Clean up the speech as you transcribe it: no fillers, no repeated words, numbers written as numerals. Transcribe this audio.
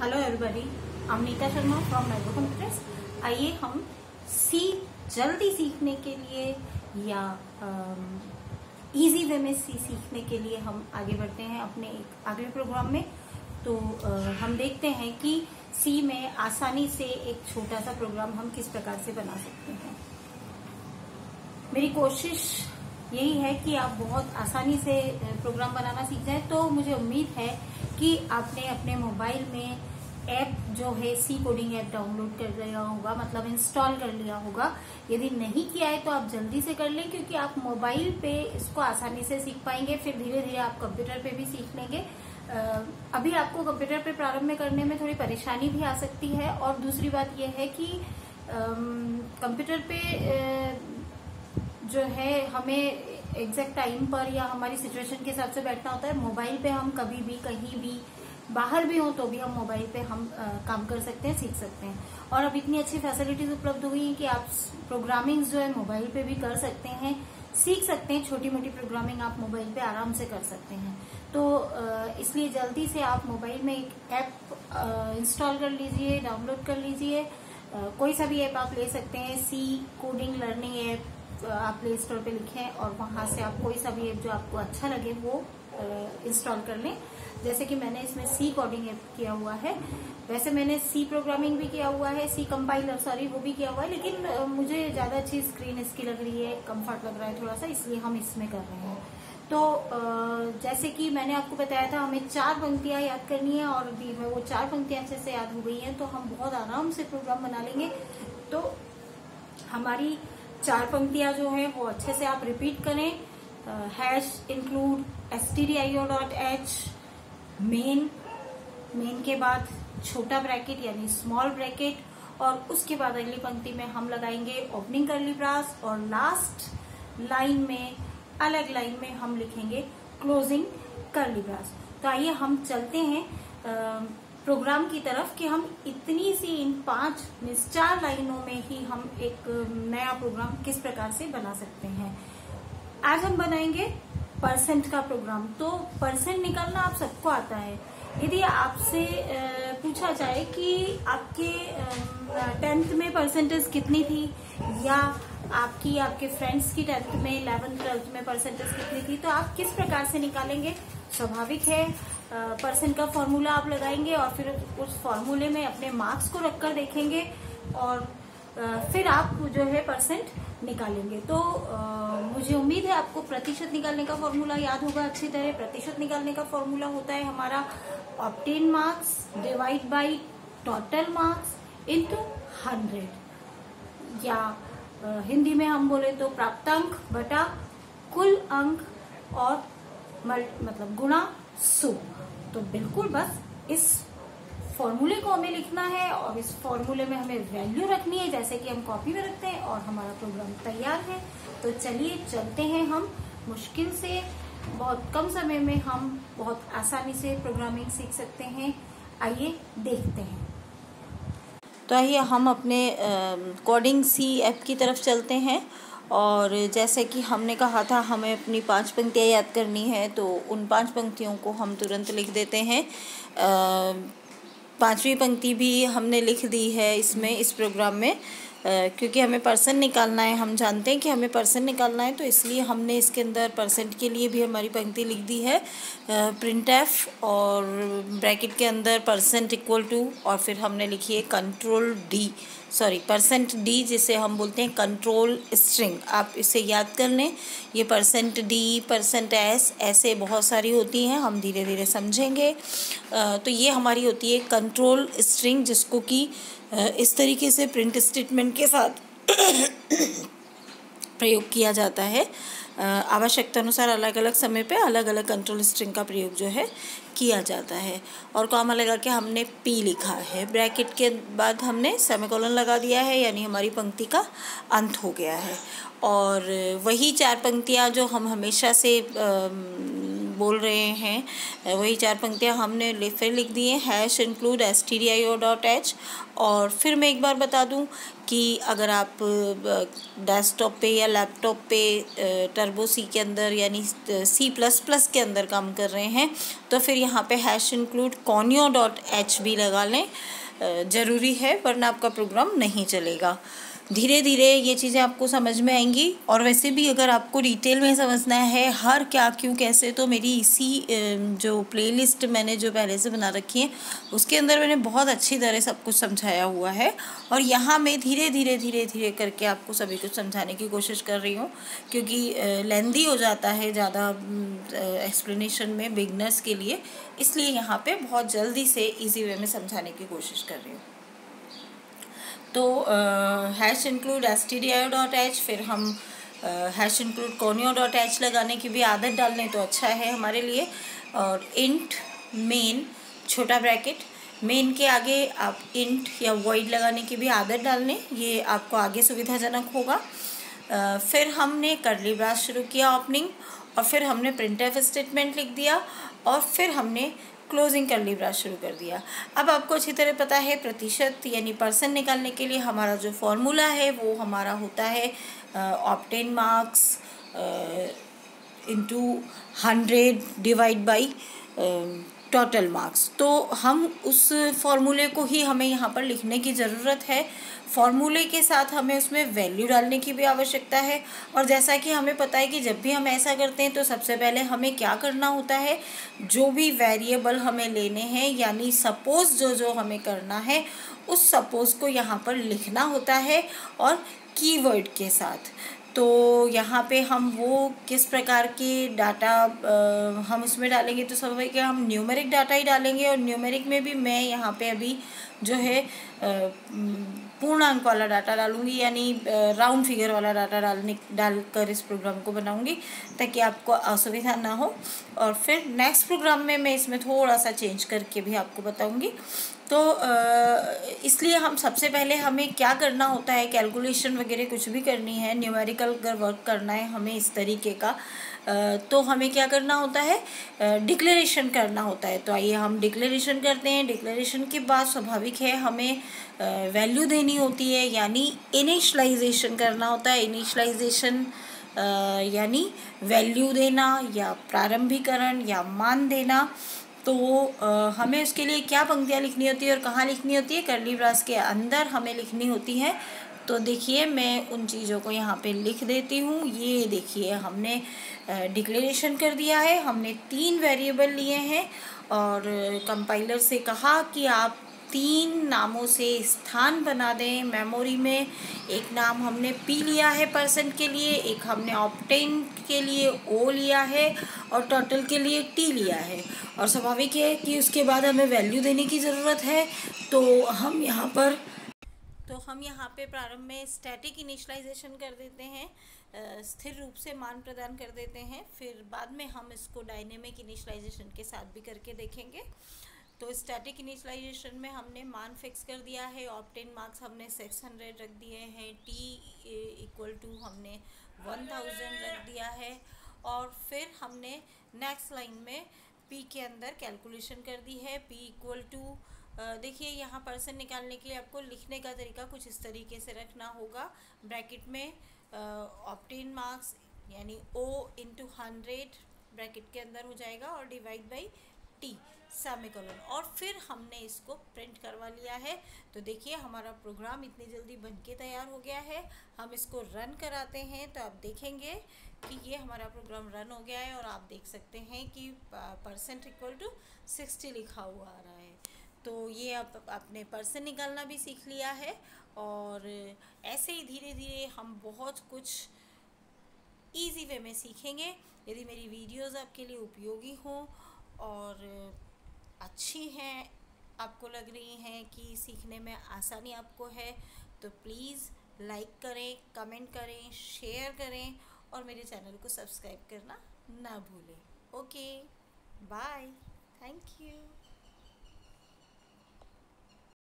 Hello everybody, I am Nita Sharma from Micro Computers. आइए हम जल्दी सीखने के लिए या इजी वे में सीखने के लिए हम आगे बढ़ते हैं अपने एक अगले प्रोग्राम में। तो हम देखते हैं कि सी में आसानी से एक छोटा सा प्रोग्राम हम किस प्रकार से बना सकते हैं। मेरी कोशिश यही है कि आप बहुत आसानी से प्रोग्राम बनाना सीख जाएं। तो मुझे उम्मीद है कि आपने अपने मोबाइल में ऐप जो है सी कोडिंग ऐप डाउनलोड कर लिया होगा, मतलब इंस्टॉल कर लिया होगा। यदि नहीं किया है तो आप जल्दी से कर लें, क्योंकि आप मोबाइल पे इसको आसानी से सीख पाएंगे। फिर धीरे धीरे आप कंप्यूटर पे भी सीख लेंगे। अभी आपको कंप्यूटर पे प्रारंभ में करने में थोड़ी परेशानी भी आ सकती है। और दूसरी बात यह है कि कंप्यूटर पे जो है हमें एग्जैक्ट टाइम पर या हमारी सिचुएशन के हिसाब से बैठना होता है। मोबाइल पे हम कभी भी कहीं भी बाहर भी हो तो भी हम मोबाइल पे हम काम कर सकते हैं, सीख सकते हैं। और अब इतनी अच्छी फैसिलिटीज उपलब्ध हो गई हैं कि आप प्रोग्रामिंग जो है मोबाइल पे भी कर सकते हैं, सीख सकते हैं। छोटी मोटी प्रोग्रामिंग आप मोबाइल पे आराम से कर सकते हैं। तो इसलिए जल्दी से आप मोबाइल में एक ऐप इंस्टॉल कर लीजिए, डाउनलोड कर लीजिए। कोई सा भी ऐप आप ले सकते हैं। सी कोडिंग लर्निंग ऐप आप प्ले स्टोर पे लिखें और वहां से आप कोई सा भी ऐप जो आपको अच्छा लगे वो इंस्टॉल कर लें। जैसे कि मैंने इसमें सी कोडिंग ऐप किया हुआ है। वैसे मैंने सी प्रोग्रामिंग भी किया हुआ है, सी कंपाइलर वो भी किया हुआ है, लेकिन मुझे ज्यादा अच्छी स्क्रीन इसकी लग रही है, कंफर्ट लग रहा है थोड़ा सा, इसलिए हम इसमें कर रहे हैं। तो जैसे कि मैंने आपको बताया था, हमें 4 पंक्तियां याद करनी है और अभी वो 4 पंक्तियां अच्छे से याद हो गई हैं तो हम बहुत आराम से प्रोग्राम बना लेंगे। तो हमारी 4 पंक्तियां जो है वो अच्छे से आप रिपीट करें। हैश इंक्लूड stdio.h मेन के बाद छोटा ब्रैकेट यानी स्मॉल ब्रैकेट, और उसके बाद अगली पंक्ति में हम लगाएंगे ओपनिंग कर्ली ब्रास, और लास्ट लाइन में अलग लाइन में हम लिखेंगे क्लोजिंग कर्ली ब्रास। तो आइए हम चलते हैं प्रोग्राम की तरफ कि हम इतनी सी इन 4 लाइनों में ही हम एक नया प्रोग्राम किस प्रकार से बना सकते हैं। आज हम बनाएंगे परसेंट का प्रोग्राम। तो परसेंट निकालना आप सबको आता है। यदि आपसे पूछा जाए कि आपके 10th में परसेंटेज कितनी थी, या आपके फ्रेंड्स की 10th में 11th 12th में परसेंटेज कितनी थी, तो आप किस प्रकार से निकालेंगे? स्वाभाविक है, परसेंट का फॉर्मूला आप लगाएंगे और फिर उस फॉर्मूले में अपने मार्क्स को रखकर देखेंगे और फिर आप जो है परसेंट निकालेंगे। तो मुझे उम्मीद है आपको प्रतिशत निकालने का फॉर्मूला याद होगा अच्छी तरह। प्रतिशत निकालने का फॉर्मूला होता है हमारा obtain marks divide by total marks into 100, या हिंदी में हम बोले तो प्राप्तांक बटा कुल अंक और मतलब गुणा 100। तो बिल्कुल बस इस फॉर्मूले को हमें लिखना है और इस फॉर्मूले में हमें वैल्यू रखनी है, जैसे कि हम कॉपी में रखते हैं, और हमारा प्रोग्राम तैयार है। तो चलिए चलते हैं। हम मुश्किल से बहुत कम समय में हम बहुत आसानी से प्रोग्रामिंग सीख सकते हैं। आइए देखते हैं। तो आइए हम अपने कोडिंग सी ऐप की तरफ चलते हैं। और जैसे कि हमने कहा था हमें अपनी 5 पंक्तियाँ याद करनी है, तो उन 5 पंक्तियों को हम तुरंत लिख देते हैं। 5वीं पंक्ति भी हमने लिख दी है इसमें, इस प्रोग्राम में, क्योंकि हमें परसेंट निकालना है। हम जानते हैं कि हमें परसेंट निकालना है, तो इसलिए हमने इसके अंदर परसेंट के लिए भी हमारी पंक्ति लिख दी है। प्रिंट एफ और ब्रैकेट के अंदर परसेंट इक्वल टू, और फिर हमने लिखी है परसेंट डी, जिसे हम बोलते हैं कंट्रोल स्ट्रिंग। आप इसे याद कर लें। ये परसेंट डी, परसेंट एस, ऐसे बहुत सारी होती हैं, हम धीरे धीरे समझेंगे। तो ये हमारी होती है कंट्रोल स्ट्रिंग, जिसको कि इस तरीके से प्रिंट स्टेटमेंट के साथ प्रयोग किया जाता है। आवश्यकता अनुसार अलग अलग समय पे अलग अलग कंट्रोल स्ट्रिंग का प्रयोग जो है किया जाता है। और कॉमा लगा के हमने पी लिखा है। ब्रैकेट के बाद हमने सेमीकोलन लगा दिया है, यानी हमारी पंक्ति का अंत हो गया है। और वही 4 पंक्तियां जो हम हमेशा से बोल रहे हैं वही 4 पंक्तियाँ हमने फिर लिख दी हैं, #stdio.h। और फिर मैं एक बार बता दूं कि अगर आप डेस्कटॉप पे या लैपटॉप पे टर्बो सी के अंदर यानी C++ के अंदर काम कर रहे हैं तो फिर यहाँ पे #conio.h भी लगा लें, ज़रूरी है, वरना आपका प्रोग्राम नहीं चलेगा। धीरे धीरे ये चीज़ें आपको समझ में आएंगी। और वैसे भी अगर आपको डिटेल में समझना है हर क्या क्यों कैसे, तो मेरी इसी जो प्लेलिस्ट मैंने जो पहले से बना रखी है उसके अंदर मैंने बहुत अच्छी तरह सब कुछ समझाया हुआ है। और यहाँ मैं धीरे धीरे करके आपको सभी कुछ समझाने की कोशिश कर रही हूँ, क्योंकि लेंदी हो जाता है ज़्यादा एक्सप्लेनेशन में बिगनर्स के लिए, इसलिए यहाँ पे बहुत जल्दी से ईजी वे में समझाने की कोशिश कर रही हूँ। तो #stdio.h, फिर हम #conio.h लगाने की भी आदत डाल लें तो अच्छा है हमारे लिए। और इंट मेन छोटा ब्रैकेट, मेन के आगे आप इंट या वॉइड लगाने की भी आदत डाल लें, ये आपको आगे सुविधाजनक होगा। फिर हमने कर्ली ब्रास शुरू किया ओपनिंग, और फिर हमने प्रिंटफ स्टेटमेंट लिख दिया, और फिर हमने क्लोजिंग कर्ली ब्रास शुरू कर दिया। अब आपको अच्छी तरह पता है प्रतिशत यानी परसेंट निकालने के लिए हमारा जो फॉर्मूला है वो हमारा होता है obtain marks into 100 divide by total marks. तो हम उस फॉर्मूले को ही हमें यहाँ पर लिखने की ज़रूरत है। फॉर्मूले के साथ हमें उसमें वैल्यू डालने की भी आवश्यकता है। और जैसा कि हमें पता है कि जब भी हम ऐसा करते हैं तो सबसे पहले हमें क्या करना होता है, जो भी वेरिएबल हमें लेने हैं यानी सपोज़ जो हमें करना है उस सपोज़ को यहाँ पर लिखना होता है और कीवर्ड के साथ। तो यहाँ पे हम वो किस प्रकार के डाटा हम उसमें डालेंगे, तो स्वाभाविक है हम न्यूमेरिक डाटा ही डालेंगे। और न्यूमेरिक में भी मैं यहाँ पे अभी जो है पूर्णांक वाला डाटा डालूंगी, यानी राउंड फिगर वाला डाटा डालकर इस प्रोग्राम को बनाऊंगी ताकि आपको असुविधा ना हो। और फिर नेक्स्ट प्रोग्राम में मैं इसमें थोड़ा सा चेंज करके भी आपको बताऊंगी। तो इसलिए हम सबसे पहले हमें क्या करना होता है, कैलकुलेशन वगैरह कुछ भी करनी है, न्यूमेरिकल अगर वर्क करना है हमें इस तरीके का, तो हमें क्या करना होता है, डिक्लेरेशन करना होता है। तो आइए हम डिक्लेरेशन करते हैं। डिक्लेरेशन के बाद स्वाभाविक है हमें वैल्यू देनी होती है, यानी इनिशलाइजेशन करना होता है। इनिशलाइजेशन यानी वैल्यू देना या प्रारंभिकरण या मान देना। तो हमें उसके लिए क्या पंक्तियाँ लिखनी होती है और कहाँ लिखनी होती है, कर्ली ब्रास के अंदर हमें लिखनी होती है। तो देखिए मैं उन चीज़ों को यहाँ पे लिख देती हूँ। ये देखिए हमने डिक्लेरेशन कर दिया है, हमने 3 वेरिएबल लिए हैं और कंपाइलर से कहा कि आप 3 नामों से स्थान बना दें मेमोरी में। एक नाम हमने P लिया है परसेंट के लिए, एक हमने ऑब्टेन के लिए O लिया है और टोटल के लिए T लिया है। और स्वाभाविक है कि उसके बाद हमें वैल्यू देने की ज़रूरत है। तो हम यहाँ पे प्रारंभ में स्टैटिक इनिशियलाइजेशन कर देते हैं, स्थिर रूप से मान प्रदान कर देते हैं। फिर बाद में हम इसको डायनेमिक इनिशियलाइजेशन के साथ भी करके देखेंगे। तो स्टैटिक इनिशियलाइजेशन में हमने मान फिक्स कर दिया है, ऑब्टेन मार्क्स हमने 600 रख दिए हैं, T = हमने 1000 रख दिया है। और फिर हमने नेक्स्ट लाइन में P के अंदर कैलकुलेशन कर दी है। P = देखिए यहाँ परसेंट निकालने के लिए आपको लिखने का तरीका कुछ इस तरीके से रखना होगा, ब्रैकेट में ऑब्टेन मार्क्स यानी O × 100 ब्रैकेट के अंदर हो जाएगा और डिवाइड बाई T सेमीकोलन। और फिर हमने इसको प्रिंट करवा लिया है। तो देखिए हमारा प्रोग्राम इतनी जल्दी बनके तैयार हो गया है। हम इसको रन कराते हैं तो आप देखेंगे कि ये हमारा प्रोग्राम रन हो गया है और आप देख सकते हैं कि % = 60 लिखा हुआ आ रहा है। तो ये अब आपने परसेंट निकालना भी सीख लिया है। और ऐसे ही धीरे धीरे हम बहुत कुछ इजी वे में सीखेंगे। यदि मेरी वीडियोस आपके लिए उपयोगी हों और अच्छी हैं, आपको लग रही हैं कि सीखने में आसानी आपको है, तो प्लीज़ लाइक करें, कमेंट करें, शेयर करें और मेरे चैनल को सब्सक्राइब करना ना भूलें। Okay, bye, thank you.